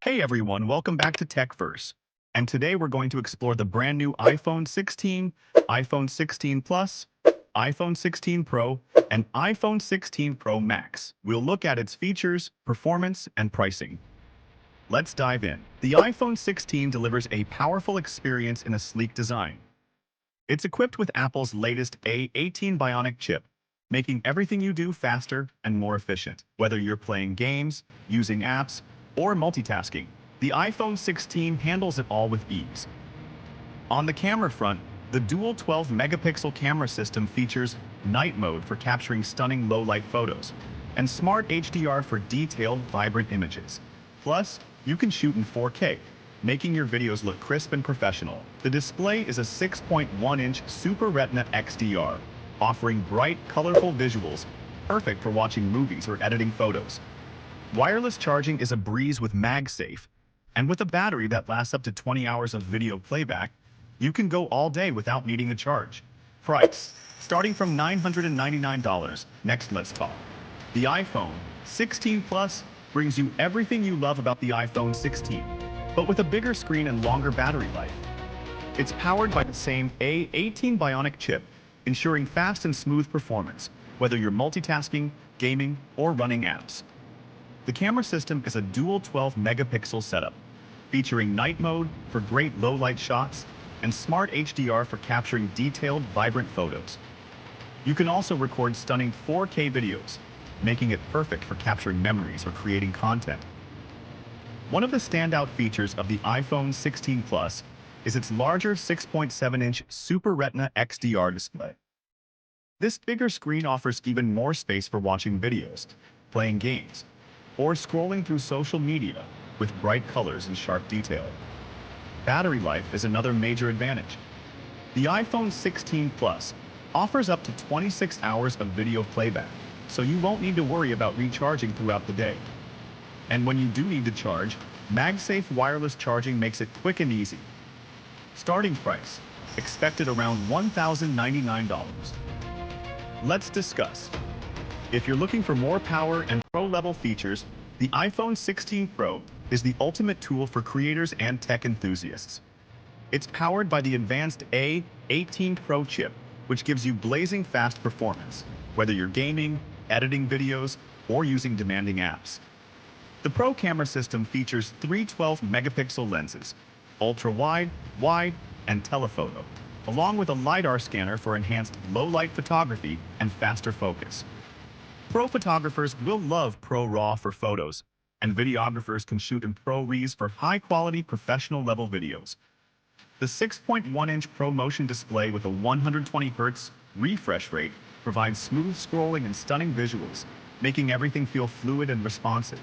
Hey everyone, welcome back to TechVerse. And today we're going to explore the brand new iPhone 16, iPhone 16 Plus, iPhone 16 Pro, and iPhone 16 Pro Max. We'll look at its features, performance, and pricing. Let's dive in. The iPhone 16 delivers a powerful experience in a sleek design. It's equipped with Apple's latest A18 Bionic chip, making everything you do faster and more efficient. Whether you're playing games, using apps, or multitasking, the iPhone 16 handles it all with ease. On the camera front, the dual 12-megapixel camera system features night mode for capturing stunning low-light photos, and smart HDR for detailed, vibrant images. Plus, you can shoot in 4K, making your videos look crisp and professional. The display is a 6.1-inch Super Retina XDR, offering bright, colorful visuals, perfect for watching movies or editing photos. Wireless charging is a breeze with MagSafe, and with a battery that lasts up to 20 hours of video playback, you can go all day without needing a charge. Price, starting from $999. Next, let's talk. The iPhone 16 Plus brings you everything you love about the iPhone 16, but with a bigger screen and longer battery life. It's powered by the same A18 Bionic chip, ensuring fast and smooth performance, whether you're multitasking, gaming, or running apps. The camera system is a dual 12-megapixel setup, featuring night mode for great low-light shots and smart HDR for capturing detailed, vibrant photos. You can also record stunning 4K videos, making it perfect for capturing memories or creating content. One of the standout features of the iPhone 16 Plus is its larger 6.7-inch Super Retina XDR display. This bigger screen offers even more space for watching videos, playing games, or scrolling through social media with bright colors and sharp detail. Battery life is another major advantage. The iPhone 16 Plus offers up to 26 hours of video playback, so you won't need to worry about recharging throughout the day. And when you do need to charge, MagSafe wireless charging makes it quick and easy. Starting price, expected around $1,099. Let's discuss. If you're looking for more power and pro-level features, the iPhone 16 Pro is the ultimate tool for creators and tech enthusiasts. It's powered by the advanced A18 Pro chip, which gives you blazing fast performance, whether you're gaming, editing videos, or using demanding apps. The Pro camera system features three 12-megapixel lenses, ultra-wide, wide, and telephoto, along with a LiDAR scanner for enhanced low-light photography and faster focus. Pro photographers will love Pro RAW for photos, and videographers can shoot in Pro Res for high-quality professional-level videos. The 6.1-inch Pro Motion display with a 120 Hz refresh rate provides smooth scrolling and stunning visuals, making everything feel fluid and responsive.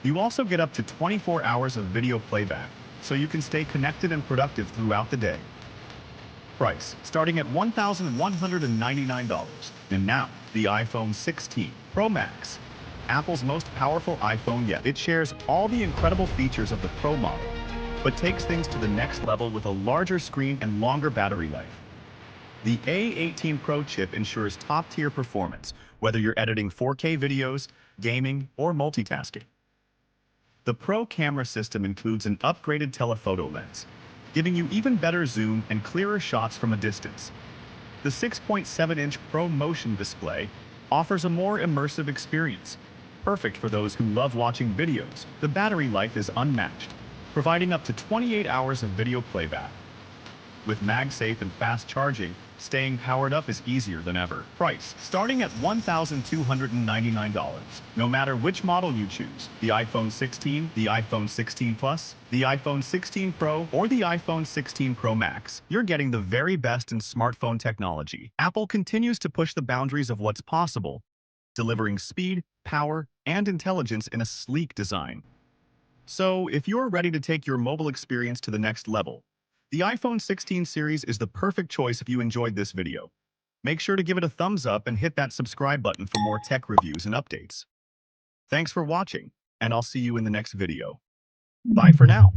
You also get up to 24 hours of video playback, so you can stay connected and productive throughout the day. Price, starting at $1,199. And now, the iPhone 16 Pro Max, Apple's most powerful iPhone yet. It shares all the incredible features of the Pro model, but takes things to the next level with a larger screen and longer battery life. The A18 Pro chip ensures top-tier performance, whether you're editing 4K videos, gaming, or multitasking. The Pro camera system includes an upgraded telephoto lens, giving you even better zoom and clearer shots from a distance. The 6.7-inch Pro Motion display offers a more immersive experience, perfect for those who love watching videos. The battery life is unmatched, providing up to 28 hours of video playback. With MagSafe and fast charging, staying powered up is easier than ever. Price, starting at $1,299. No matter which model you choose, the iPhone 16, the iPhone 16 Plus, the iPhone 16 Pro, or the iPhone 16 Pro Max, you're getting the very best in smartphone technology. Apple continues to push the boundaries of what's possible, delivering speed, power, and intelligence in a sleek design. So, if you're ready to take your mobile experience to the next level, the iPhone 16 series is the perfect choice if you enjoyed this video. Make sure to give it a thumbs up and hit that subscribe button for more tech reviews and updates. Thanks for watching, and I'll see you in the next video. Bye for now.